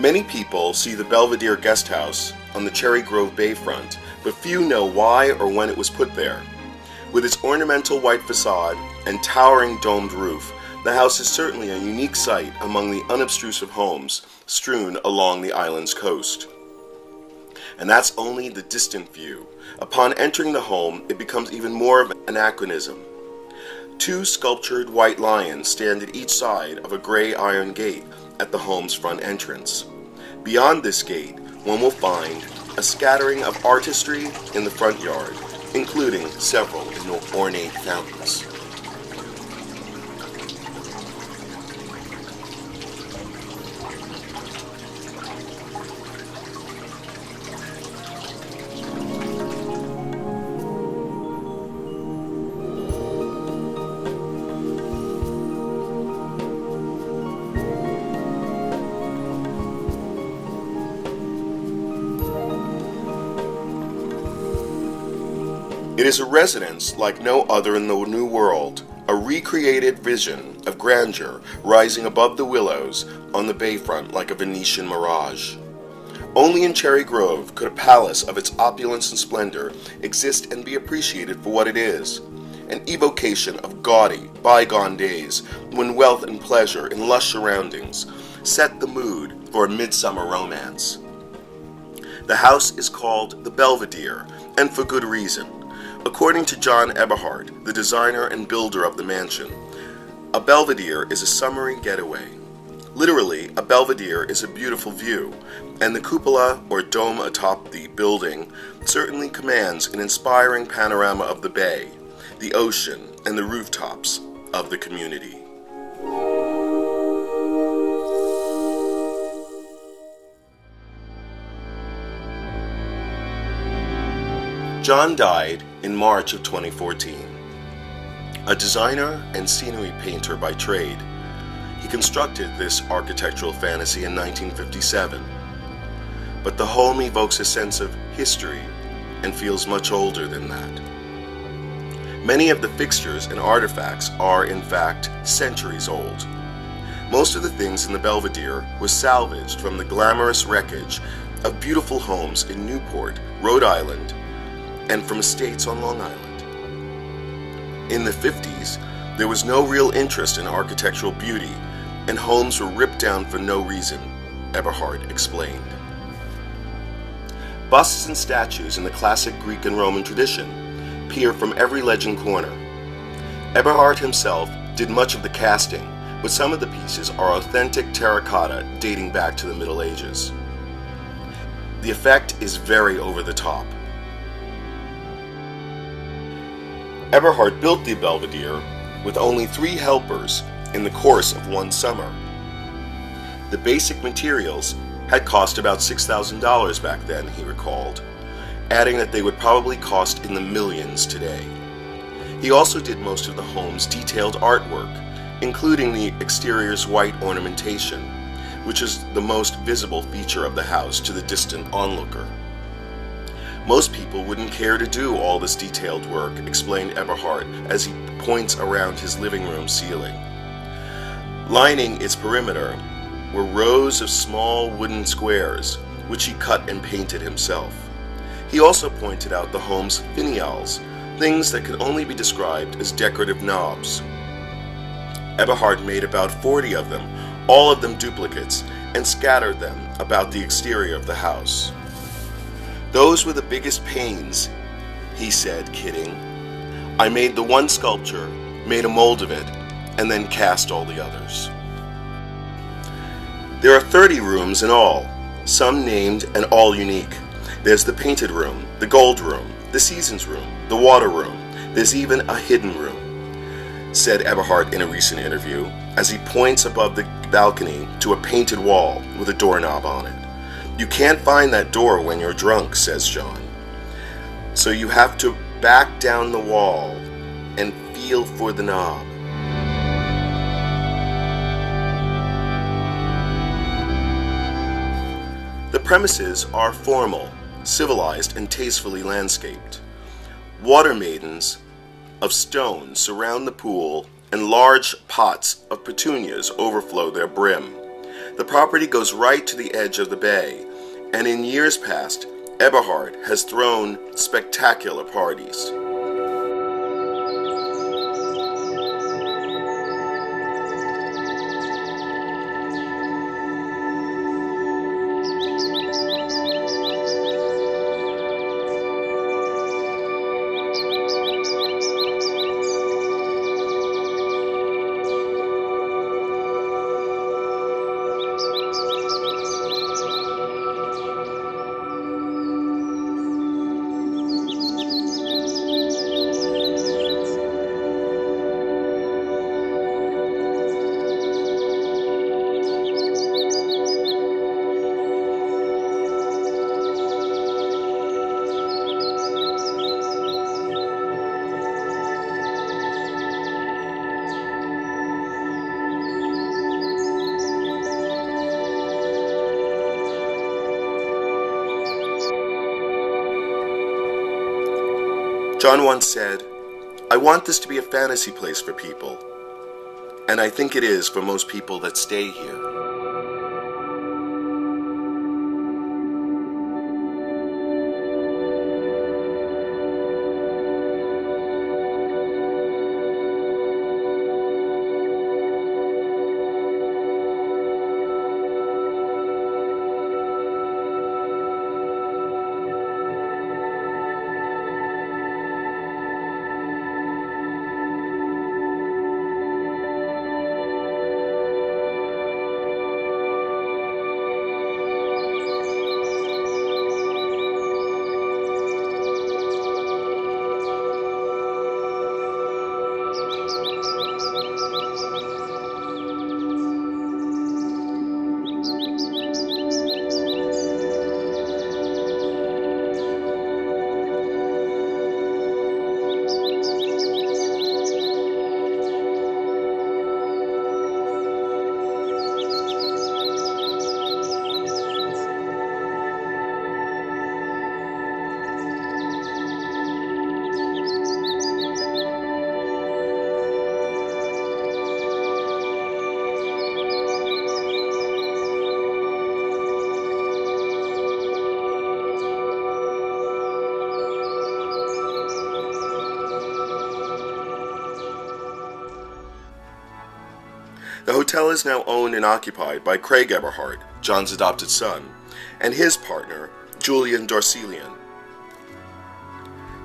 Many people see the Belvedere Guest House on the Cherry Grove bayfront, but few know why or when it was put there. With its ornamental white facade and towering domed roof, the house is certainly a unique sight among the unobtrusive homes strewn along the island's coast. And that's only the distant view. Upon entering the home, it becomes even more of an anachronism. Two sculptured white lions stand at each side of a gray iron gate at the home's front entrance. Beyond this gate, one will find a scattering of artistry in the front yard, including several ornate fountains. It is a residence like no other in the New World, a recreated vision of grandeur rising above the willows on the bayfront like a Venetian mirage. Only in Cherry Grove could a palace of its opulence and splendor exist and be appreciated for what it is, an evocation of gaudy, bygone days when wealth and pleasure in lush surroundings set the mood for a midsummer romance. The house is called the Belvedere, and for good reason. According to John Eberhardt, the designer and builder of the mansion, a belvedere is a summery getaway. Literally, a belvedere is a beautiful view, and the cupola or dome atop the building certainly commands an inspiring panorama of the bay, the ocean, and the rooftops of the community. John died in March of 2014. A designer and scenery painter by trade, he constructed this architectural fantasy in 1957. But the home evokes a sense of history and feels much older than that. Many of the fixtures and artifacts are, in fact, centuries old. Most of the things in the Belvedere was salvaged from the glamorous wreckage of beautiful homes in Newport, Rhode Island, and from estates on Long Island. In the 50s, there was no real interest in architectural beauty, and homes were ripped down for no reason, Eberhardt explained. Busts and statues in the classic Greek and Roman tradition peer from every legend corner. Eberhardt himself did much of the casting, but some of the pieces are authentic terracotta dating back to the Middle Ages. The effect is very over the top. Eberhardt built the Belvedere with only 3 helpers in the course of one summer. The basic materials had cost about $6,000 back then, he recalled, adding that they would probably cost in the millions today. He also did most of the home's detailed artwork, including the exterior's white ornamentation, which is the most visible feature of the house to the distant onlooker. Most people wouldn't care to do all this detailed work, explained Eberhardt as he points around his living room ceiling. Lining its perimeter were rows of small wooden squares, which he cut and painted himself. He also pointed out the home's finials, things that could only be described as decorative knobs. Eberhardt made about 40 of them, all of them duplicates, and scattered them about the exterior of the house. Those were the biggest pains, he said, kidding. I made the one sculpture, made a mold of it, and then cast all the others. There are 30 rooms in all, some named and all unique. There's the painted room, the gold room, the seasons room, the water room. There's even a hidden room, said Eberhardt in a recent interview, as he points above the balcony to a painted wall with a doorknob on it. You can't find that door when you're drunk, says John. So you have to back down the wall and feel for the knob. The premises are formal, civilized, and tastefully landscaped. Water maidens of stone surround the pool, and large pots of petunias overflow their brim. The property goes right to the edge of the bay, and in years past, Eberhardt has thrown spectacular parties. John once said, "I want this to be a fantasy place for people," and I think it is for most people that stay here. The hotel is now owned and occupied by Craig Eberhardt, John's adopted son, and his partner, Julian Dorselian.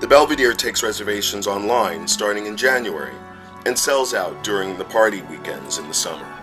The Belvedere takes reservations online starting in January and sells out during the party weekends in the summer.